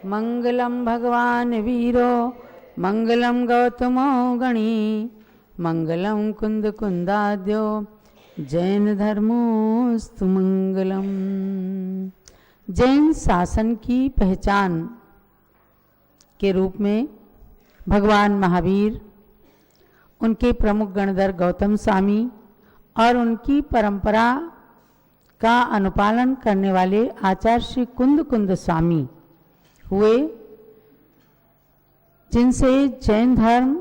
मंगलम भगवान वीरो मंगलम गौतमो गणी मंगलम कुंद कुंदाद्यो जैन धर्मोस्तु मंगलम। जैन शासन की पहचान के रूप में भगवान महावीर, उनके प्रमुख गणधर गौतम स्वामी और उनकी परंपरा का अनुपालन करने वाले आचार्य श्री कुंद कुंद स्वामी हुए, जिनसे जैन धर्म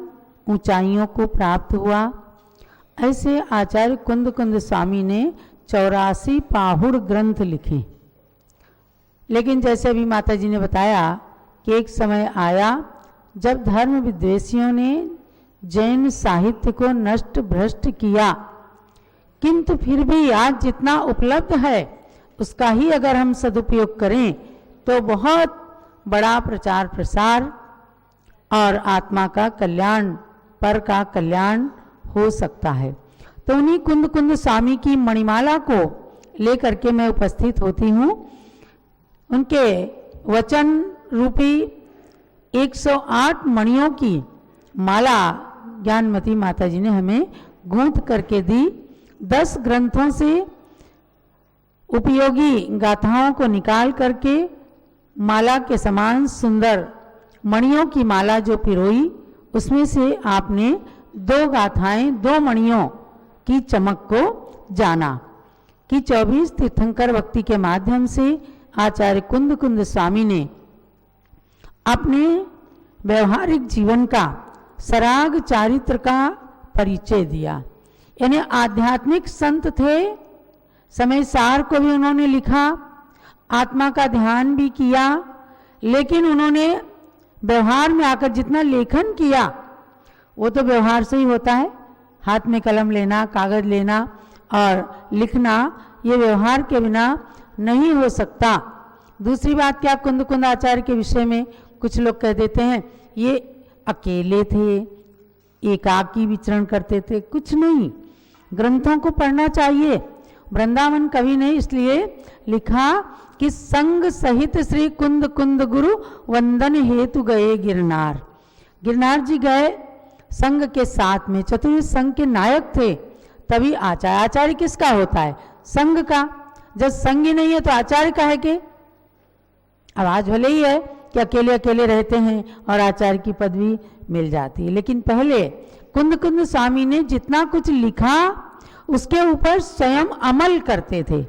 ऊंचाइयों को प्राप्त हुआ। ऐसे आचार्य कुंद कुंद स्वामी ने 84 पाहुड़ ग्रंथ लिखे। लेकिन जैसे अभी माता जी ने बताया कि एक समय आया जब धर्म विद्वेषियों ने जैन साहित्य को नष्ट भ्रष्ट किया, किंतु फिर भी आज जितना उपलब्ध है उसका ही अगर हम सदुपयोग करें तो बहुत बड़ा प्रचार प्रसार और आत्मा का कल्याण, पर का कल्याण हो सकता है। तो उन्हीं कुंद कुंद स्वामी की मणिमाला को लेकर के मैं उपस्थित होती हूँ। उनके वचन रूपी 108 मणियों की माला ज्ञानमती माता जी ने हमें गूंथ करके दी। 10 ग्रंथों से उपयोगी गाथाओं को निकाल करके माला के समान सुंदर मणियों की माला जो पिरोई, उसमें से आपने 2 गाथाएं, 2 मणियों की चमक को जाना कि 24 तीर्थंकर भक्ति के माध्यम से आचार्य कुंद कुंद स्वामी ने अपने व्यवहारिक जीवन का सराग चारित्र का परिचय दिया। यानी आध्यात्मिक संत थे, समय सार को भी उन्होंने लिखा, आत्मा का ध्यान भी किया, लेकिन उन्होंने व्यवहार में आकर जितना लेखन किया वो तो व्यवहार से ही होता है। हाथ में कलम लेना, कागज लेना और लिखना, ये व्यवहार के बिना नहीं हो सकता। दूसरी बात क्या, कुंद कुंद आचार्य के विषय में कुछ लोग कह देते हैं ये अकेले थे, एकाकी विचरण करते थे। कुछ नहीं, ग्रंथों को पढ़ना चाहिए। वृंदावन कवि ने इसलिए लिखा कि संग सहित श्री कुंद कुंद गुरु वंदन हेतु गए गिरनार। गिरनार जी गए संग के साथ में, चतुर्विध संघ के नायक थे, तभी आचार्य। आचार्य किसका होता है? संघ का। जब संग ही नहीं है तो आचार्य का है के? अब आज भले ही है कि अकेले अकेले रहते हैं और आचार्य की पदवी मिल जाती है, लेकिन पहले कुंद कुंद स्वामी ने जितना कुछ लिखा उसके ऊपर स्वयं अमल करते थे,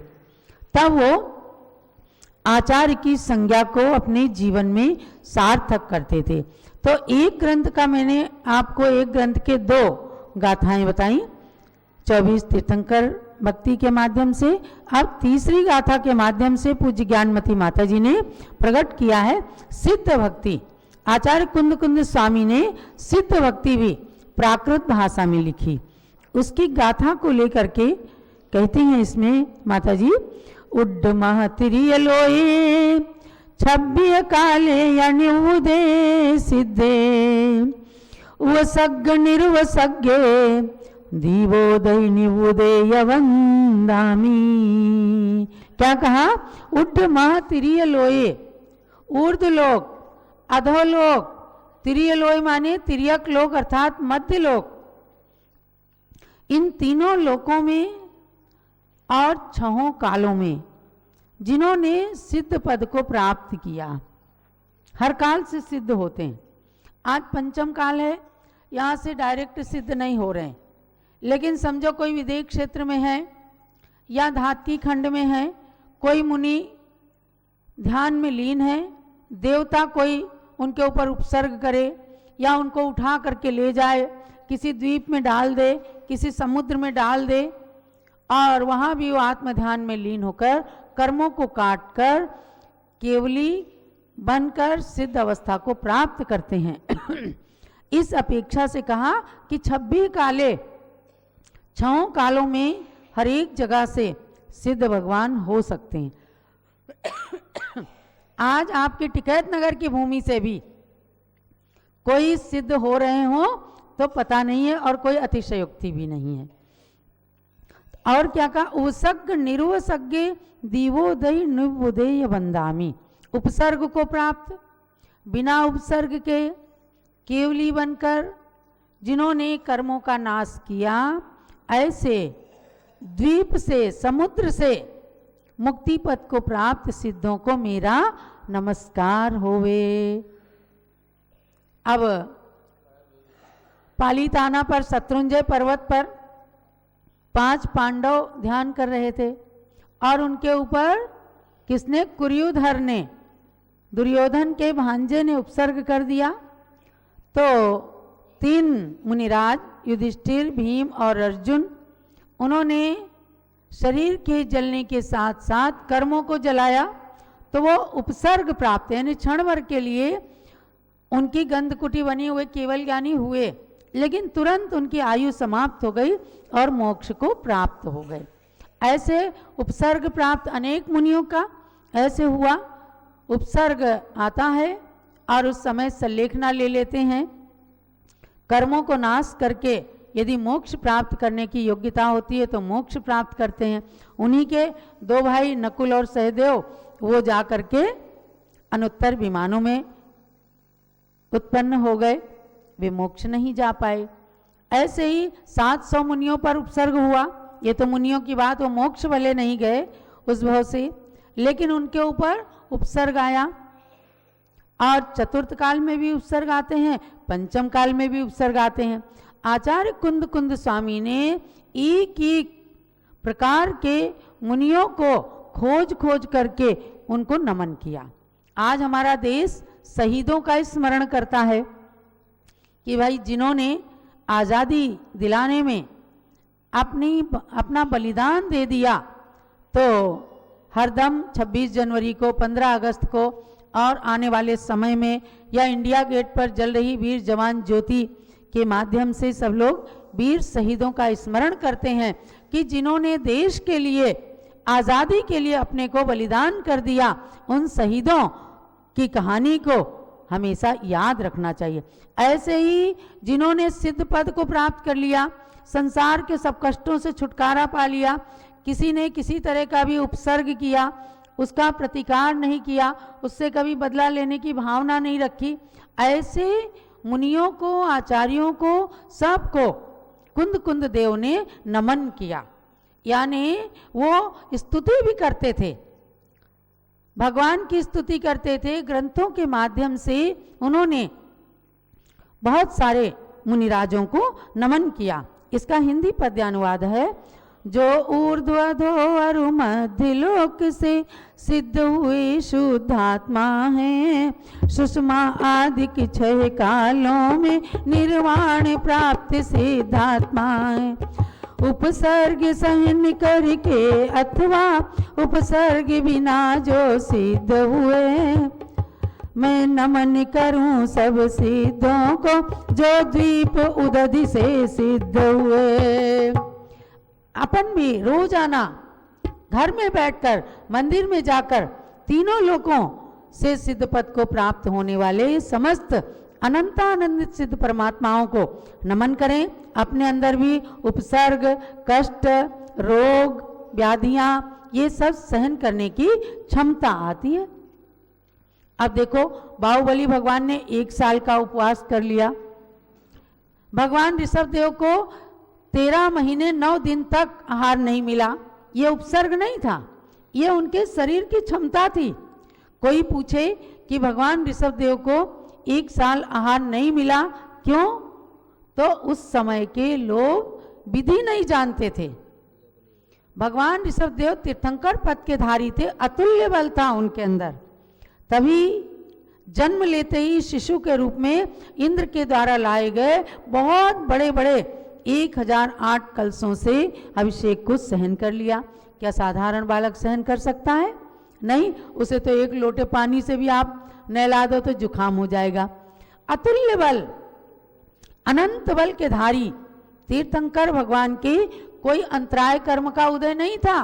तब वो आचार्य की संज्ञा को अपने जीवन में सार्थक करते थे। तो एक ग्रंथ का मैंने आपको, एक ग्रंथ के 2 गाथाएं बताई 24 तीर्थंकर भक्ति के माध्यम से। अब तीसरी गाथा के माध्यम से पूज्य ज्ञानमती माता जी ने प्रकट किया है सिद्ध भक्ति। आचार्य कुंद कुंद स्वामी ने सिद्ध भक्ति भी प्राकृत भाषा में लिखी। उसकी गाथा को लेकर के कहते हैं इसमें माता जी, उड्ड महतिरिय लोए 26 काले यणिउदे सिद्धे वसग्ग निर्वसग्गे दीवोदय निवोदय वंदामी। क्या कहा? उड्ड महतिरिय लोए, ऊर्ध्व लोक, अधोलोक, तिरिय लोय माने तिर्यक लोक अर्थात मध्य लोक, इन तीनों लोकों में और 6 कालों में जिन्होंने सिद्ध पद को प्राप्त किया, हर काल से सिद्ध होते हैं। आज पंचम काल है, यहाँ से डायरेक्ट सिद्ध नहीं हो रहे हैं, लेकिन समझो कोई विदेश क्षेत्र में है या धात्की खंड में है, कोई मुनि ध्यान में लीन है, देवता कोई उनके ऊपर उपसर्ग करे या उनको उठा करके ले जाए, किसी द्वीप में डाल दे, किसी समुद्र में डाल दे, और वहाँ भी वो आत्म ध्यान में लीन होकर कर्मों को काट कर केवली बनकर सिद्ध अवस्था को प्राप्त करते हैं। इस अपेक्षा से कहा कि 26 काले, 6 कालों में हर एक जगह से सिद्ध भगवान हो सकते हैं। आज आपके टिकैत नगर की भूमि से भी कोई सिद्ध हो रहे हो तो पता नहीं है, और कोई अतिशयोक्ति भी नहीं है। और क्या कहा? उसग्ग निर्वसग्गे दीवोदय निवोदय वंदामी। उपसर्ग को प्राप्त, बिना उपसर्ग के केवली बनकर जिन्होंने कर्मों का नाश किया, ऐसे द्वीप से, समुद्र से मुक्ति पद को प्राप्त सिद्धों को मेरा नमस्कार होवे। अब पालीताना पर, शत्रुंजय पर्वत पर 5 पांडव ध्यान कर रहे थे और उनके ऊपर किसने? कुरुधर ने, दुर्योधन के भांजे ने उपसर्ग कर दिया। तो 3 मुनिराज युधिष्ठिर, भीम और अर्जुन, उन्होंने शरीर के जलने के साथ साथ कर्मों को जलाया, तो वो उपसर्ग प्राप्त, यानी क्षण भर के लिए उनकी गंधकुटी बनी हुए केवल ज्ञानी हुए, लेकिन तुरंत उनकी आयु समाप्त हो गई और मोक्ष को प्राप्त हो गए। ऐसे उपसर्ग प्राप्त अनेक मुनियों का ऐसे हुआ। उपसर्ग आता है और उस समय संलेखना ले लेते हैं, कर्मों को नाश करके यदि मोक्ष प्राप्त करने की योग्यता होती है तो मोक्ष प्राप्त करते हैं। उन्हीं के 2 भाई नकुल और सहदेव, वो जा करके अनुत्तर विमानों में उत्पन्न हो गए, वे मोक्ष नहीं जा पाए। ऐसे ही 700 मुनियों पर उपसर्ग हुआ। ये तो मुनियों की बात, वो मोक्ष भले नहीं गए उस भाव से, लेकिन उनके ऊपर उपसर्ग आया। और चतुर्थ काल में भी उपसर्ग आते हैं, पंचम काल में भी उपसर्ग आते हैं। आचार्य कुंद कुंद स्वामी ने एक एक प्रकार के मुनियों को खोज खोज करके उनको नमन किया। आज हमारा देश शहीदों का स्मरण करता है कि भाई जिन्होंने आज़ादी दिलाने में अपना बलिदान दे दिया, तो हरदम 26 जनवरी को, 15 अगस्त को और आने वाले समय में या इंडिया गेट पर जल रही वीर जवान ज्योति के माध्यम से सब लोग वीर शहीदों का स्मरण करते हैं कि जिन्होंने देश के लिए, आज़ादी के लिए अपने को बलिदान कर दिया। उन शहीदों की कहानी को हमेशा याद रखना चाहिए। ऐसे ही जिन्होंने सिद्ध पद को प्राप्त कर लिया, संसार के सब कष्टों से छुटकारा पा लिया, किसी ने किसी तरह का भी उपसर्ग किया, उसका प्रतिकार नहीं किया, उससे कभी बदला लेने की भावना नहीं रखी, ऐसे मुनियों को, आचार्यों को, सबको कुंद कुंद देव ने नमन किया। यानी वो स्तुति भी करते थे, भगवान की स्तुति करते थे। ग्रंथों के माध्यम से उन्होंने बहुत सारे मुनिराजों को नमन किया। इसका हिंदी पद्यानुवाद है, जो ऊर्ध्वधो अरु मध्य लोक से सिद्ध हुए शुद्धात्मा है, सुषमा आदि के 6 कालों में निर्वाण प्राप्त सिद्धात्मा है। उपसर्ग सहन करके अथवा उपसर्ग बिना जो सिद्ध हुए, मैं नमन करूं सब सिद्धों को जो द्वीप उदधि से सिद्ध हुए। अपन भी रोजाना घर में बैठकर, मंदिर में जाकर तीनों लोकों से सिद्ध पद को प्राप्त होने वाले समस्त अनंतानंदित सिद्ध परमात्माओं को नमन करें। अपने अंदर भी उपसर्ग, कष्ट, रोग, व्याधियां, ये सब सहन करने की क्षमता आती है। अब देखो, बाहुबली भगवान ने 1 साल का उपवास कर लिया। भगवान ऋषभदेव को 13 महीने 9 दिन तक आहार नहीं मिला। ये उपसर्ग नहीं था, ये उनके शरीर की क्षमता थी। कोई पूछे कि भगवान ऋषभदेव को 1 साल आहार नहीं मिला, क्यों? तो उस समय के लोग विधि नहीं जानते थे। भगवान ऋषभदेव तीर्थंकर पद के धारी थे, अतुल्य बल था उनके अंदर। तभी जन्म लेते ही शिशु के रूप में इंद्र के द्वारा लाए गए बहुत बड़े बड़े 1008 कलशों से अभिषेक को सहन कर लिया। क्या साधारण बालक सहन कर सकता है? नहीं, उसे तो 1 लोटे पानी से भी आप नहला दो तो जुकाम हो जाएगा। अतुल्य बल, अनंत बल के धारी तीर्थंकर भगवान के कोई अंतराय कर्म का उदय नहीं था।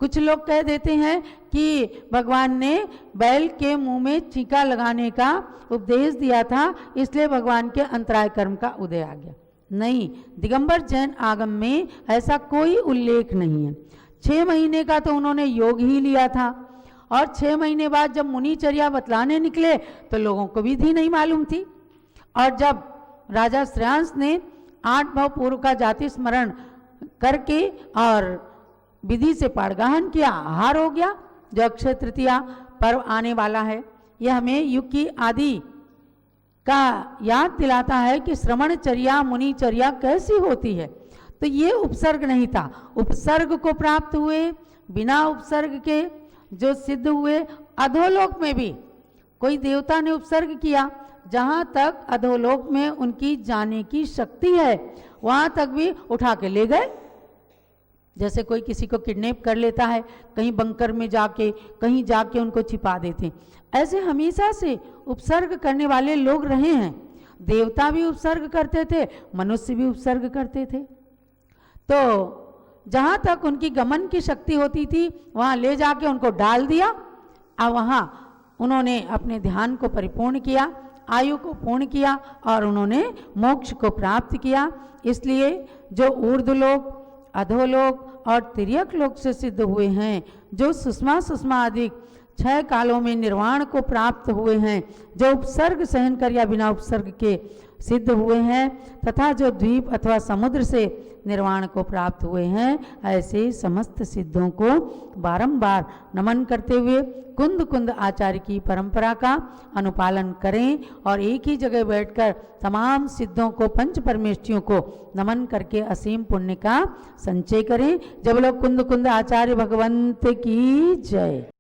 कुछ लोग कह देते हैं कि भगवान ने बैल के मुंह में चीका लगाने का उपदेश दिया था, इसलिए भगवान के अंतराय कर्म का उदय आ गया। नहीं, दिगंबर जैन आगम में ऐसा कोई उल्लेख नहीं है। 6 महीने का तो उन्होंने योग ही लिया था और 6 महीने बाद जब मुनिचर्या बतलाने निकले तो लोगों को विधि नहीं मालूम थी। और जब राजा श्रेयांस ने 8 भाव पूर्व का जाति स्मरण करके और विधि से पाठगाहन किया, आहार हो गया। जो अक्षय तृतीया पर्व आने वाला है, यह हमें युग की आदि का याद दिलाता है कि श्रवणचर्या मुनिचर्या कैसी होती है। तो ये उपसर्ग नहीं था, उपसर्ग को प्राप्त हुए, बिना उपसर्ग के जो सिद्ध हुए। अधोलोक में भी कोई देवता ने उपसर्ग किया, जहाँ तक अधोलोक में उनकी जाने की शक्ति है वहाँ तक भी उठा के ले गए। जैसे कोई किसी को किडनैप कर लेता है, कहीं बंकर में जाके कहीं जाके उनको छिपा देते, ऐसे हमेशा से उपसर्ग करने वाले लोग रहे हैं। देवता भी उपसर्ग करते थे, मनुष्य भी उपसर्ग करते थे। तो जहाँ तक उनकी गमन की शक्ति होती थी वहाँ ले जाके उनको डाल दिया, और वहाँ उन्होंने अपने ध्यान को परिपूर्ण किया, आयु को पूर्ण किया और उन्होंने मोक्ष को प्राप्त किया। इसलिए जो ऊर्ध्वलोक, अधोलोक और तिर्यक लोक से सिद्ध हुए हैं, जो सुषमा सुषमा अधिक 6 कालों में निर्वाण को प्राप्त हुए हैं, जो उपसर्ग सहन कर या बिना उपसर्ग के सिद्ध हुए हैं, तथा जो द्वीप अथवा समुद्र से निर्वाण को प्राप्त हुए हैं, ऐसे समस्त सिद्धों को बारंबार नमन करते हुए कुंद कुंद आचार्य की परंपरा का अनुपालन करें और एक ही जगह बैठकर तमाम सिद्धों को, पंच परमेष्ठियों को नमन करके असीम पुण्य का संचय करें। जब लोग कुंद कुंद आचार्य भगवंत की जय।